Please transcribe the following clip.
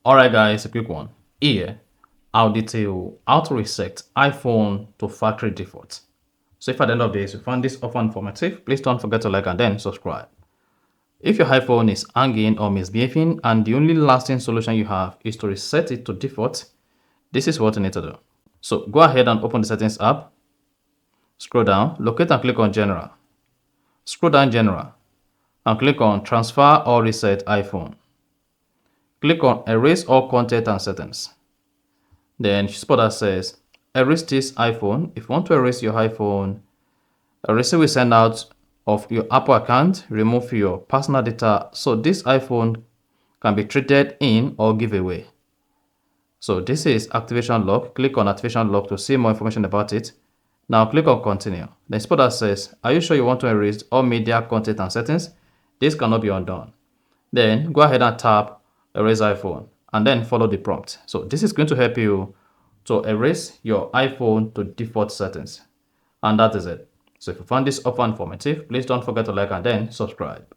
Alright guys, a quick one. Here, I'll detail how to reset iPhone to factory default. So if at the end of this you found this offer informative, please don't forget to like and then subscribe. If your iPhone is hanging or misbehaving and the only lasting solution you have is to reset it to default, this is what you need to do. So go ahead and open the settings app, scroll down, locate and click on general. Scroll down general and click on transfer or reset iPhone. Click on erase all content and settings. Then spot that says erase this iPhone. If you want to erase your iPhone, a receipt will send out of your Apple account, remove your personal data so this iPhone can be traded in or give away. So this is activation lock. Click on activation lock to see more information about it. Now click on continue. Then spot that says, are you sure you want to erase all media content and settings? This cannot be undone. Then go ahead and tap erase iPhone and then follow the prompt. So this is going to help you to erase your iPhone to default settings. And that is it. So if you found this offer informative, please don't forget to like and then subscribe.